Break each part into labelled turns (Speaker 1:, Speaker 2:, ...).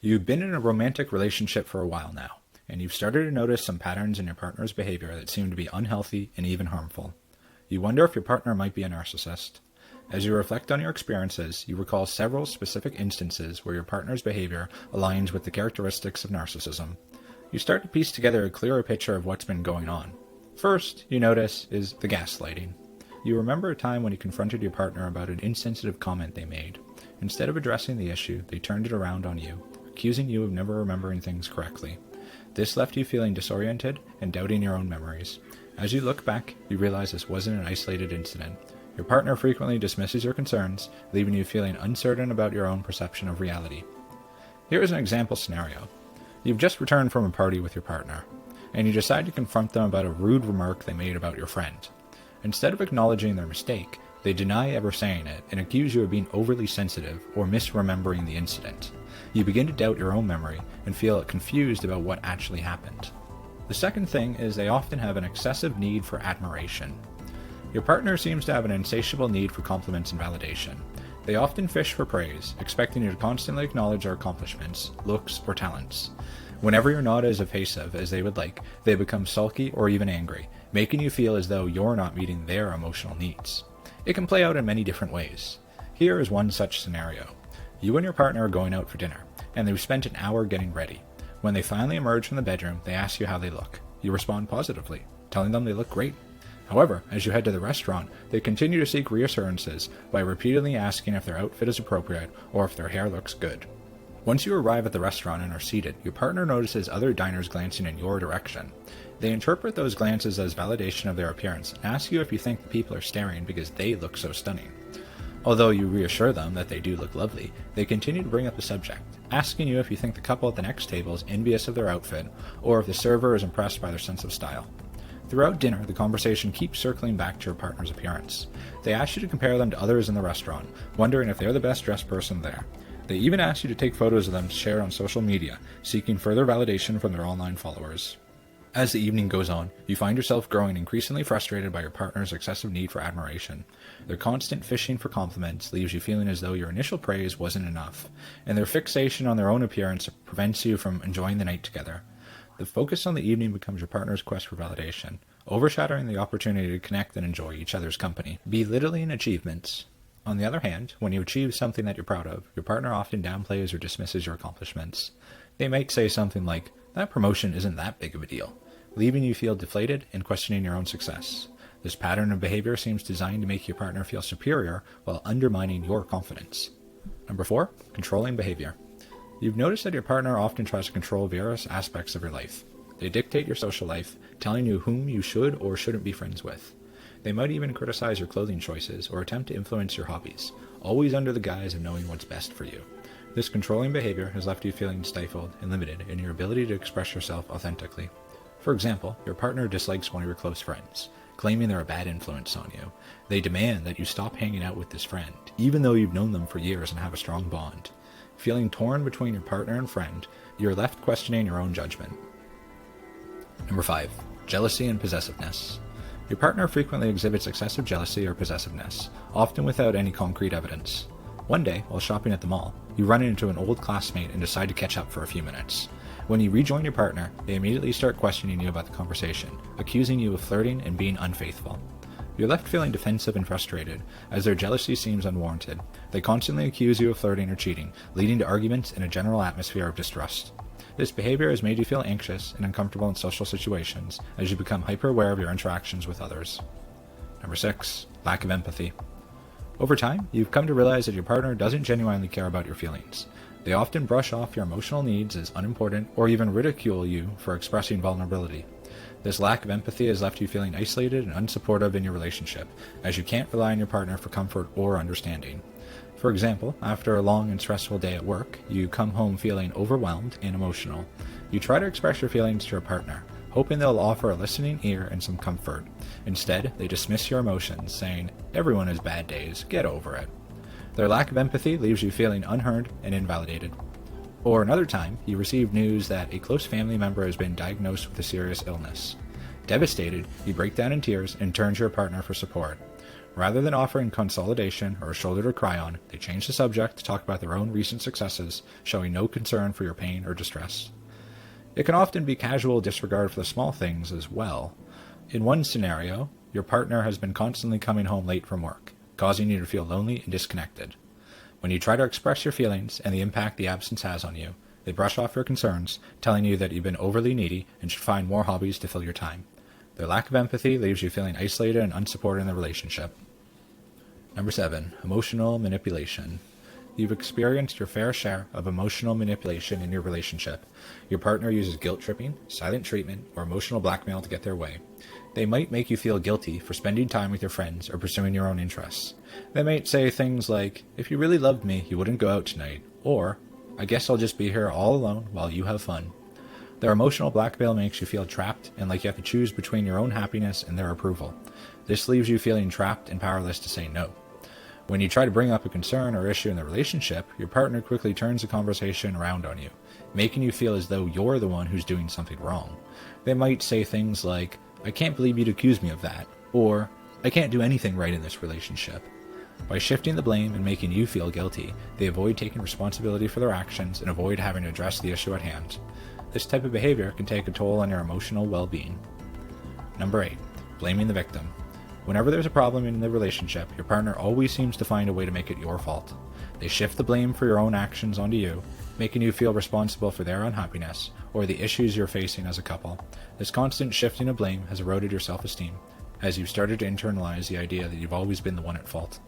Speaker 1: You've been in a romantic relationship for a while now, and you've started to notice some patterns in your partner's behavior that seem to be unhealthy and even harmful. You wonder if your partner might be a narcissist. As you reflect on your experiences, you recall several specific instances where your partner's behavior aligns with the characteristics of narcissism. You start to piece together a clearer picture of what's been going on. First, you notice is the gaslighting. You remember a time when you confronted your partner about an insensitive comment they made. Instead of addressing the issue, they turned it around on you, accusing you of never remembering things correctly. This left you feeling disoriented and doubting your own memories. As you look back, you realize this wasn't an isolated incident. Your partner frequently dismisses your concerns, leaving you feeling uncertain about your own perception of reality. Here is an example scenario. You've just returned from a party with your partner, and you decide to confront them about a rude remark they made about your friend. Instead of acknowledging their mistake, they deny ever saying it and accuse you of being overly sensitive or misremembering the incident. You begin to doubt your own memory and feel confused about what actually happened. The second thing is they often have an excessive need for admiration. Your partner seems to have an insatiable need for compliments and validation. They often fish for praise, expecting you to constantly acknowledge their accomplishments, looks, or talents. Whenever you're not as effusive as they would like, they become sulky or even angry, making you feel as though you're not meeting their emotional needs. It can play out in many different ways. Here is one such scenario. You and your partner are going out for dinner, and they've spent an hour getting ready. When they finally emerge from the bedroom, they ask you how they look. You respond positively, telling them they look great. However, as you head to the restaurant, they continue to seek reassurances by repeatedly asking if their outfit is appropriate or if their hair looks good. Once you arrive at the restaurant and are seated, your partner notices other diners glancing in your direction. They interpret those glances as validation of their appearance and ask you if you think the people are staring because they look so stunning. Although you reassure them that they do look lovely, they continue to bring up the subject, asking you if you think the couple at the next table is envious of their outfit or if the server is impressed by their sense of style. Throughout dinner, the conversation keeps circling back to your partner's appearance. They ask you to compare them to others in the restaurant, wondering if they're the best dressed person there. They even ask you to take photos of them to share on social media, seeking further validation from their online followers. As the evening goes on, you find yourself growing increasingly frustrated by your partner's excessive need for admiration. Their constant fishing for compliments leaves you feeling as though your initial praise wasn't enough, and their fixation on their own appearance prevents you from enjoying the night together. The focus on the evening becomes your partner's quest for validation, overshadowing the opportunity to connect and enjoy each other's company, belittling achievements. On the other hand, when you achieve something that you're proud of, your partner often downplays or dismisses your accomplishments. They might say something like, "That promotion isn't that big of a deal," leaving you feel deflated and questioning your own success. This pattern of behavior seems designed to make your partner feel superior while undermining your confidence. Number 4, controlling behavior. You've noticed that your partner often tries to control various aspects of your life. They dictate your social life, telling you whom you should or shouldn't be friends with. They might even criticize your clothing choices or attempt to influence your hobbies, always under the guise of knowing what's best for you. This controlling behavior has left you feeling stifled and limited in your ability to express yourself authentically. For example, your partner dislikes one of your close friends, claiming they're a bad influence on you. They demand that you stop hanging out with this friend, even though you've known them for years and have a strong bond. Feeling torn between your partner and friend, you're left questioning your own judgment. Number 5, jealousy and possessiveness. Your partner frequently exhibits excessive jealousy or possessiveness, often without any concrete evidence. One day, while shopping at the mall, you run into an old classmate and decide to catch up for a few minutes. When you rejoin your partner, they immediately start questioning you about the conversation, accusing you of flirting and being unfaithful. You're left feeling defensive and frustrated, as their jealousy seems unwarranted. They constantly accuse you of flirting or cheating, leading to arguments and a general atmosphere of distrust. This behavior has made you feel anxious and uncomfortable in social situations, as you become hyper-aware of your interactions with others. Number 6, lack of empathy. Over time, you've come to realize that your partner doesn't genuinely care about your feelings. They often brush off your emotional needs as unimportant or even ridicule you for expressing vulnerability. This lack of empathy has left you feeling isolated and unsupportive in your relationship, as you can't rely on your partner for comfort or understanding. For example, after a long and stressful day at work, you come home feeling overwhelmed and emotional. You try to express your feelings to your partner, hoping they'll offer a listening ear and some comfort. Instead, they dismiss your emotions, saying, "Everyone has bad days, get over it." Their lack of empathy leaves you feeling unheard and invalidated. Or another time, you receive news that a close family member has been diagnosed with a serious illness. Devastated, you break down in tears and turn to your partner for support. Rather than offering consolidation or a shoulder to cry on, they change the subject to talk about their own recent successes, showing no concern for your pain or distress. It can often be casual disregard for the small things as well. In one scenario, your partner has been constantly coming home late from work, causing you to feel lonely and disconnected. When you try to express your feelings and the impact the absence has on you, they brush off your concerns, telling you that you've been overly needy and should find more hobbies to fill your time. Their lack of empathy leaves you feeling isolated and unsupported in the relationship. Number 7. Emotional manipulation. You've experienced your fair share of emotional manipulation in your relationship. Your partner uses guilt tripping, silent treatment, or emotional blackmail to get their way. They might make you feel guilty for spending time with your friends or pursuing your own interests. They might say things like, "If you really loved me, you wouldn't go out tonight," or, "I guess I'll just be here all alone while you have fun." Their emotional blackmail makes you feel trapped and like you have to choose between your own happiness and their approval. This leaves you feeling trapped and powerless to say no. When you try to bring up a concern or issue in the relationship, your partner quickly turns the conversation around on you, making you feel as though you're the one who's doing something wrong. They might say things like, "I can't believe you'd accuse me of that," or "I can't do anything right in this relationship." By shifting the blame and making you feel guilty, they avoid taking responsibility for their actions and avoid having to address the issue at hand. This type of behavior can take a toll on your emotional well-being. Number 8. Blaming the victim. Whenever there's a problem in the relationship, your partner always seems to find a way to make it your fault. They shift the blame for your own actions onto you, making you feel responsible for their unhappiness or the issues you're facing as a couple. This constant shifting of blame has eroded your self-esteem, as you've started to internalize the idea that you've always been the one at fault.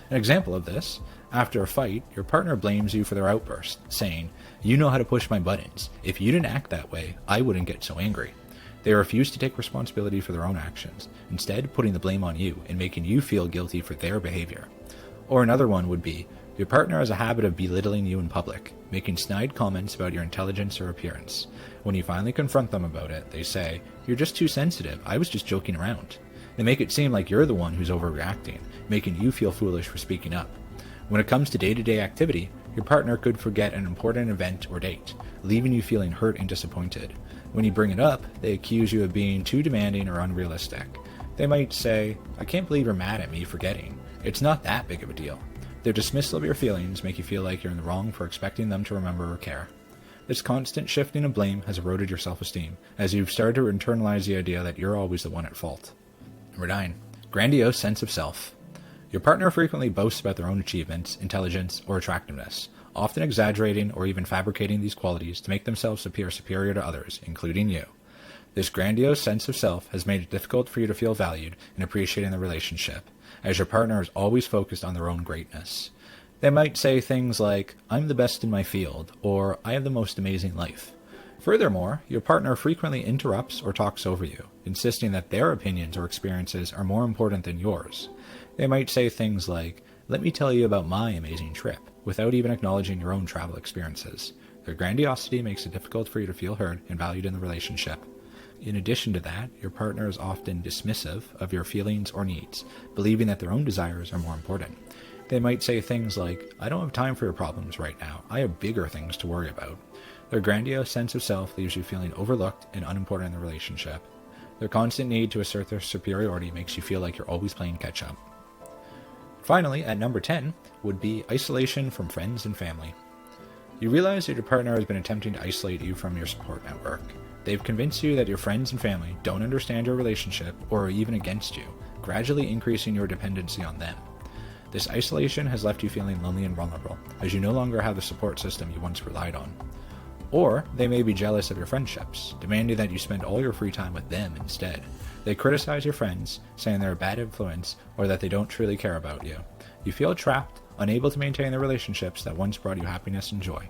Speaker 1: An example of this, after a fight, your partner blames you for their outburst, saying, "You know how to push my buttons. If you didn't act that way, I wouldn't get so angry." They refuse to take responsibility for their own actions, instead putting the blame on you and making you feel guilty for their behavior. Or another one would be, your partner has a habit of belittling you in public, making snide comments about your intelligence or appearance. When you finally confront them about it, they say, "You're just too sensitive, I was just joking around." They make it seem like you're the one who's overreacting, making you feel foolish for speaking up. When it comes to day-to-day activity, your partner could forget an important event or date, leaving you feeling hurt and disappointed. When you bring it up, they accuse you of being too demanding or unrealistic. They might say, "I can't believe you're mad at me for forgetting. It's not that big of a deal." Their dismissal of your feelings make you feel like you're in the wrong for expecting them to remember or care. This constant shifting of blame has eroded your self-esteem, as you've started to internalize the idea that you're always the one at fault. Number 9. Grandiose sense of self. Your partner frequently boasts about their own achievements, intelligence, or attractiveness, often exaggerating or even fabricating these qualities to make themselves appear superior to others, including you. This grandiose sense of self has made it difficult for you to feel valued and appreciated in the relationship, as your partner is always focused on their own greatness. They might say things like, "I'm the best in my field," or "I have the most amazing life." Furthermore, your partner frequently interrupts or talks over you, insisting that their opinions or experiences are more important than yours. They might say things like, "Let me tell you about my amazing trip," without even acknowledging your own travel experiences. Their grandiosity makes it difficult for you to feel heard and valued in the relationship. In addition to that, your partner is often dismissive of your feelings or needs, believing that their own desires are more important. They might say things like, "I don't have time for your problems right now. I have bigger things to worry about." Their grandiose sense of self leaves you feeling overlooked and unimportant in the relationship. Their constant need to assert their superiority makes you feel like you're always playing catch-up. Finally, at number 10, would be isolation from friends and family. You realize that your partner has been attempting to isolate you from your support network. They've convinced you that your friends and family don't understand your relationship or are even against you, gradually increasing your dependency on them. This isolation has left you feeling lonely and vulnerable, as you no longer have the support system you once relied on. Or they may be jealous of your friendships, demanding that you spend all your free time with them instead. They criticize your friends, saying they're a bad influence or that they don't truly care about you. You feel trapped, unable to maintain the relationships that once brought you happiness and joy.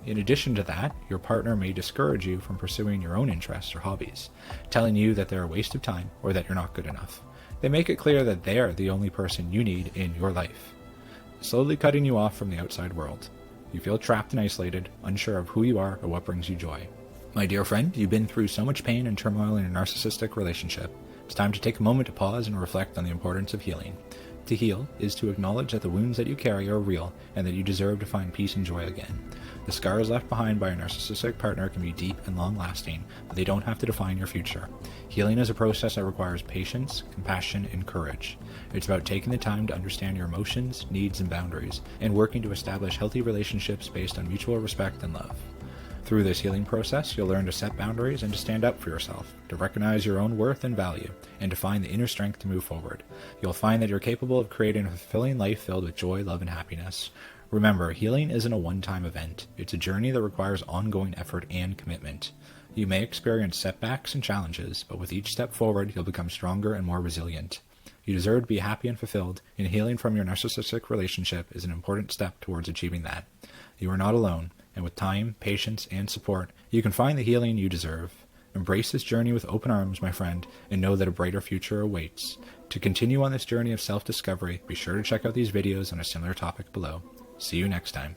Speaker 1: In addition to that, your partner may discourage you from pursuing your own interests or hobbies, telling you that they're a waste of time or that you're not good enough. They make it clear that they're the only person you need in your life, slowly cutting you off from the outside world. You feel trapped and isolated, unsure of who you are or what brings you joy. My dear friend, you've been through so much pain and turmoil in a narcissistic relationship. It's time to take a moment to pause and reflect on the importance of healing. To heal is to acknowledge that the wounds that you carry are real and that you deserve to find peace and joy again. The scars left behind by a narcissistic partner can be deep and long-lasting, but they don't have to define your future. Healing is a process that requires patience, compassion, and courage. It's about taking the time to understand your emotions, needs, and boundaries, and working to establish healthy relationships based on mutual respect and love. Through this healing process, you'll learn to set boundaries and to stand up for yourself, to recognize your own worth and value, and to find the inner strength to move forward. You'll find that you're capable of creating a fulfilling life filled with joy, love, and happiness. Remember, healing isn't a one-time event. It's a journey that requires ongoing effort and commitment. You may experience setbacks and challenges, but with each step forward, you'll become stronger and more resilient. You deserve to be happy and fulfilled, and healing from your narcissistic relationship is an important step towards achieving that. You are not alone, and with time, patience, and support, you can find the healing you deserve. Embrace this journey with open arms, my friend, and know that a brighter future awaits. To continue on this journey of self-discovery, be sure to check out these videos on a similar topic below. See you next time.